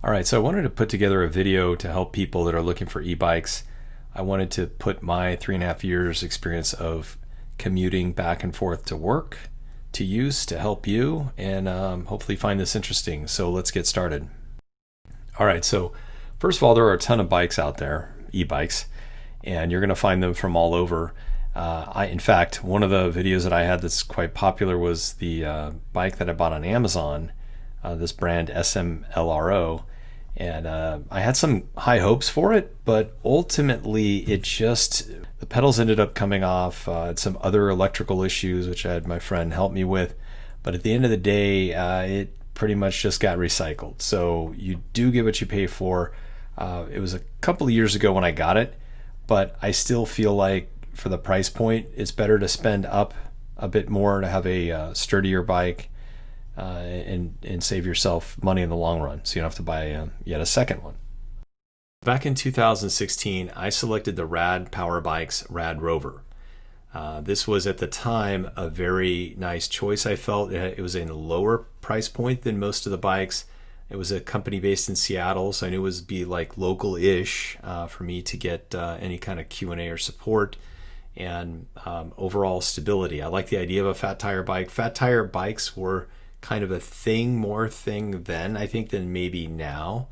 All right, so I wanted to put together a video to help people that are looking for e-bikes. I wanted to put my 3.5 years experience of commuting back and forth to work to use to help you and hopefully find this interesting. So let's get started. All right, so first of all, there are a ton of bikes out there, e-bikes, and you're going to find them from all over. In fact, one of the videos that I had that's quite popular was the bike that I bought on Amazon, this brand SMLRO, and I had some high hopes for it, but ultimately the pedals ended up coming off. Had some other electrical issues, which I had my friend help me with, but at the end of the day, it pretty much just got recycled. So you do get what you pay for. It was a couple of years ago when I got it, but I still feel like for the price point, it's better to spend up a bit more to have a sturdier bike and save yourself money in the long run, so you don't have to buy yet a second one. Back in 2016, I selected the Rad Power Bike's Rad Rover. This was at the time a very nice choice. I felt it was in a lower price point than most of the bikes. It was a company based in Seattle, so I knew it would be like local-ish for me to get any kind of Q&A or support and overall stability. I like the idea of a fat tire bike. Fat tire bikes were kind of more thing then, I think, than maybe now.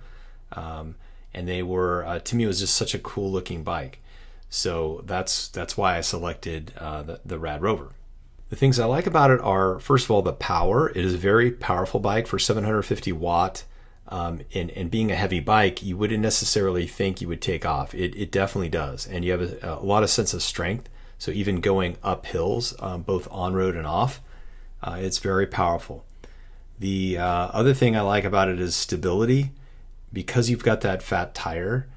And they were, to me, it was just such a cool looking bike. So that's why I selected the Rad Rover. The things I like about it are, first of all, the power. It is a very powerful bike for 750 watt. And being a heavy bike, you wouldn't necessarily think you would take off. It definitely does. And you have a lot of sense of strength. So even going up hills, both on road and off, it's very powerful. The other thing I like about it is stability. Because you've got that fat tire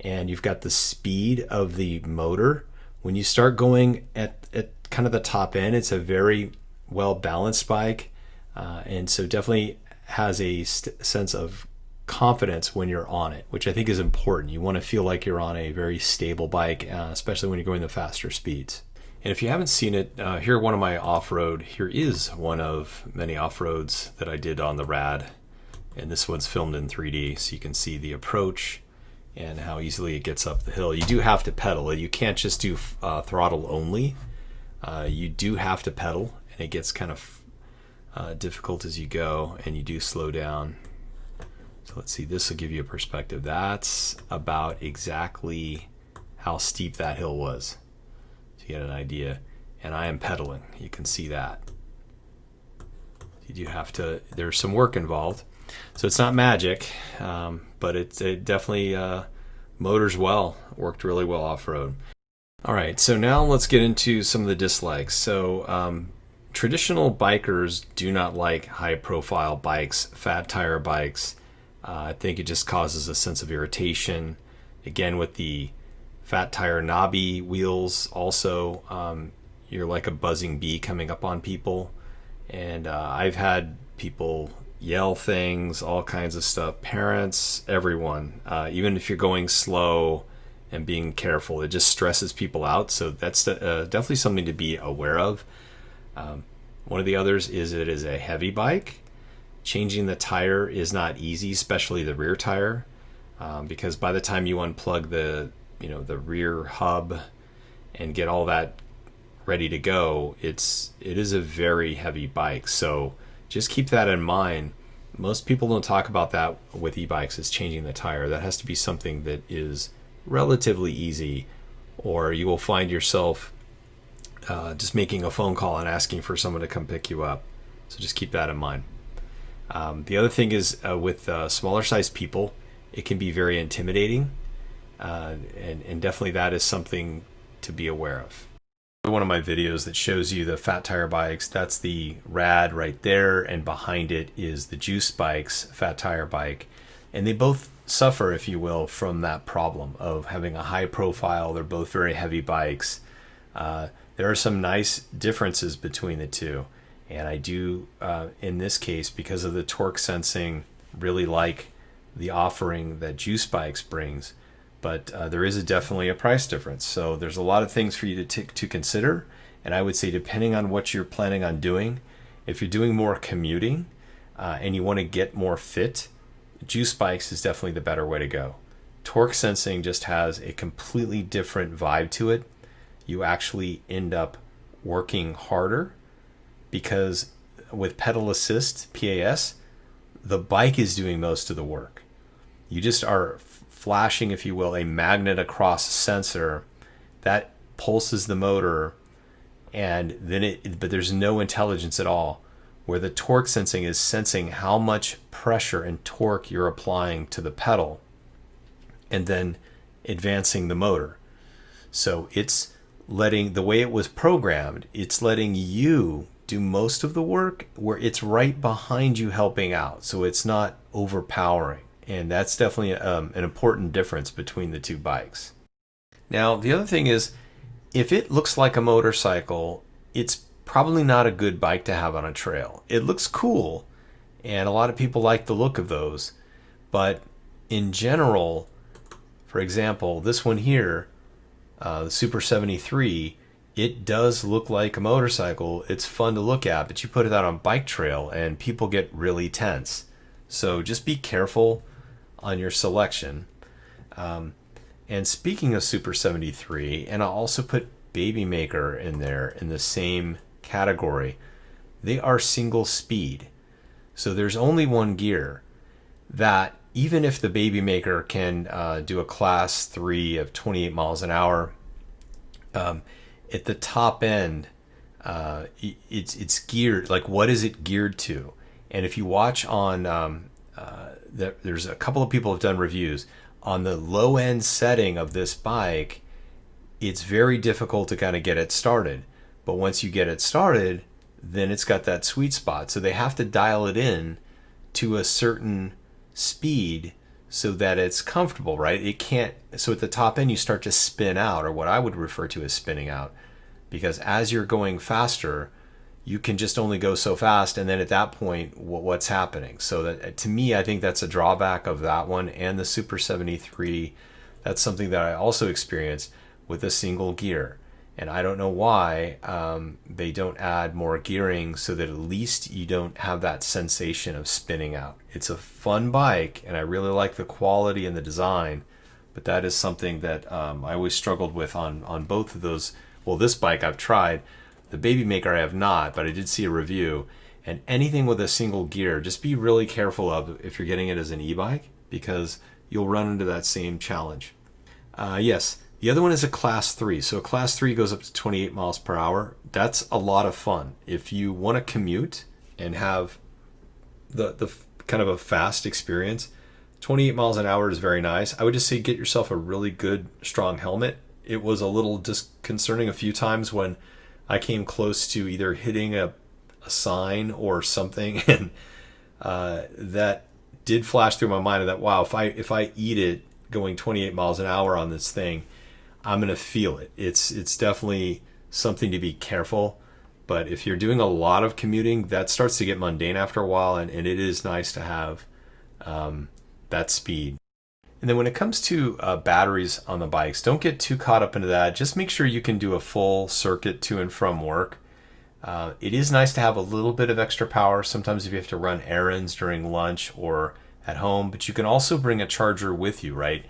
and you've got the speed of the motor, when you start going at kind of the top end, it's a very well balanced bike, and so definitely has a sense of confidence when you're on it, which I think is important. You want to feel like you're on a very stable bike, especially when you're going the faster speeds. And if you haven't seen it, here is one of many off-roads that I did on the Rad. And this one's filmed in 3D, so you can see the approach and how easily it gets up the hill. You do have to pedal. You can't just do throttle only. You do have to pedal, and it gets kind of difficult as you go, and you do slow down. So let's see, this will give you a perspective. That's about exactly how steep that hill was, to get an idea. And I am pedaling. You can see that. You do have to, there's some work involved. So it's not magic, but it definitely motors well, worked really well off-road. All right, so now let's get into some of the dislikes. So traditional bikers do not like high-profile bikes, fat tire bikes. I think it just causes a sense of irritation. Again, with the fat tire knobby wheels also, you're like a buzzing bee coming up on people. And I've had people yell things, all kinds of stuff, parents, everyone, even if you're going slow and being careful, it just stresses people out. So that's definitely something to be aware of. One of the others is it is a heavy bike. Changing the tire is not easy, especially the rear tire, because by the time you unplug the rear hub and get all that ready to go, it is a very heavy bike. So just keep that in mind. Most people don't talk about that with e-bikes, is changing the tire. That has to be something that is relatively easy, or you will find yourself just making a phone call and asking for someone to come pick you up. So just keep that in mind. The other thing is with smaller sized people, it can be very intimidating, and definitely that is something to be aware of. One of my videos that shows you the fat tire bikes, that's the Rad right there, and behind it is the Juice Bike's fat tire bike, and they both suffer, if you will, from that problem of having a high profile. They're both very heavy bikes. There are some nice differences between the two, and I do in this case, because of the torque sensing, really like the offering that Juice Bikes brings. But there is definitely a price difference. So there's a lot of things for you to consider. And I would say, depending on what you're planning on doing, if you're doing more commuting and you want to get more fit, juice bikes is definitely the better way to go. Torque sensing just has a completely different vibe to it. You actually end up working harder because with pedal assist, PAS, the bike is doing most of the work. You just are flashing, if you will, a magnet across a sensor that pulses the motor, and then but there's no intelligence at all. Where the torque sensing is sensing how much pressure and torque you're applying to the pedal and then advancing the motor. So it's letting, the way it was programmed, it's letting you do most of the work where it's right behind you helping out. So it's not overpowering. And that's definitely an important difference between the two bikes. Now, the other thing is, if it looks like a motorcycle, it's probably not a good bike to have on a trail. It looks cool, and a lot of people like the look of those. But in general, for example, this one here, the Super 73, it does look like a motorcycle. It's fun to look at, but you put it out on bike trail and people get really tense. So just be careful on your selection. And speaking of Super 73, and I'll also put Baby Maker in there in the same category, they are single speed. So there's only one gear that, even if the Baby Maker can do a class 3 of 28 miles an hour, at the top end, it's geared, like what is it geared to? And if you watch on, there's a couple of people have done reviews on the low end setting of this bike, it's very difficult to kind of get it started. But once you get it started, then it's got that sweet spot. So they have to dial it in to a certain speed so that it's comfortable, right? It can't, so at the top end you start to spin out, or what I would refer to as spinning out, because as you're going faster, you can just only go so fast, and then at that point, what's happening? So that, to me, I think that's a drawback of that one and the Super 73. That's something that I also experienced with a single gear, and I don't know why they don't add more gearing so that at least you don't have that sensation of spinning out. It's a fun bike, and I really like the quality and the design, but that is something that I always struggled with on both of those. Well, this bike I've tried. The Baby Maker I have not, but I did see a review. And anything with a single gear, just be really careful of if you're getting it as an e-bike, because you'll run into that same challenge. Yes, the other one is a class 3. So a class 3 goes up to 28 miles per hour. That's a lot of fun. If you want to commute and have the kind of a fast experience, 28 miles an hour is very nice. I would just say get yourself a really good, strong helmet. It was a little disconcerting a few times when I came close to either hitting a sign or something, and that did flash through my mind, that wow, if I eat it going 28 miles an hour on this thing, I'm gonna feel it. It's definitely something to be careful. But if you're doing a lot of commuting, that starts to get mundane after a while, and it is nice to have that speed. And then when it comes to batteries on the bikes, don't get too caught up into that. Just make sure you can do a full circuit to and from work. It is nice to have a little bit of extra power sometimes if you have to run errands during lunch or at home, but you can also bring a charger with you, right?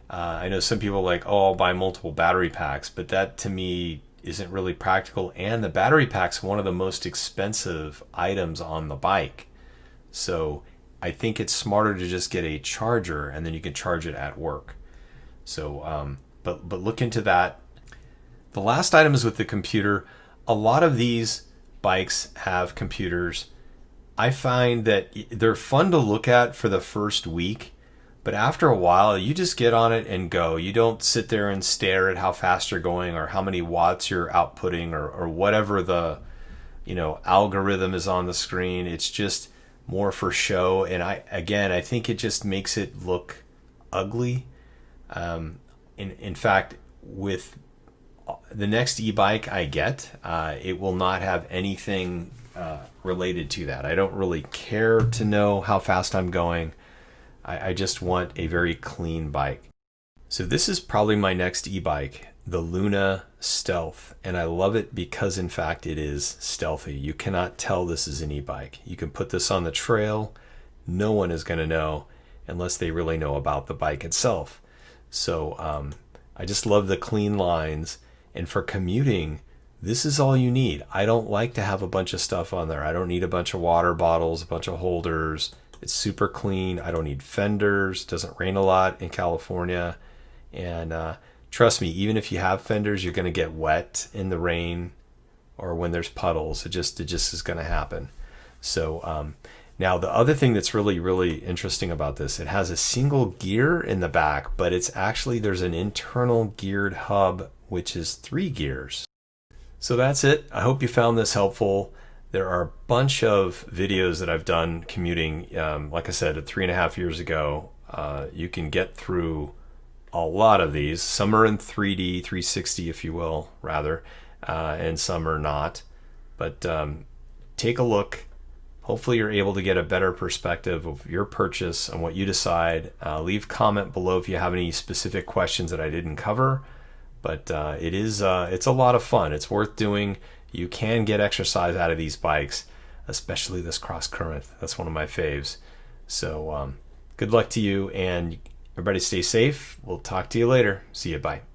I know some people are like, oh, I'll buy multiple battery packs, but that to me isn't really practical. And the battery pack's one of the most expensive items on the bike. So I think it's smarter to just get a charger, and then you can charge it at work. So, but look into that. The last item is with the computer. A lot of these bikes have computers. I find that they're fun to look at for the first week, but after a while, you just get on it and go. You don't sit there and stare at how fast you're going or how many watts you're outputting or whatever the algorithm is on the screen. It's just more for show, and I think it just makes it look ugly. In fact, with the next e-bike I get, it will not have anything related to that. I don't really care to know how fast I'm going. I just want a very clean bike. So this is probably my next e-bike, the Luna Stealth, and I love it because in fact it is stealthy. You cannot tell this is an e-bike. You can put this on the trail, no one is going to know, unless they really know about the bike itself. So I just love the clean lines. And for commuting, this is all you need. I don't like to have a bunch of stuff on there. I don't need a bunch of water bottles, a bunch of holders. It's super clean. I don't need fenders. It doesn't rain a lot in California. And trust me, even if you have fenders, you're going to get wet in the rain or when there's puddles. It just is going to happen. So now the other thing that's really, really interesting about this, it has a single gear in the back, but it's actually, there's an internal geared hub, which is 3 gears. So that's it. I hope you found this helpful. There are a bunch of videos that I've done commuting. Like I said, 3.5 years ago, you can get through a lot of these. Some are in 3D, 360, if you will, rather, and some are not. But take a look. Hopefully you're able to get a better perspective of your purchase and what you decide. Leave comment below if you have any specific questions that I didn't cover. But it's a lot of fun. It's worth doing. You can get exercise out of these bikes, especially this cross current. That's one of my faves. So good luck to you, and everybody stay safe. We'll talk to you later. See you. Bye.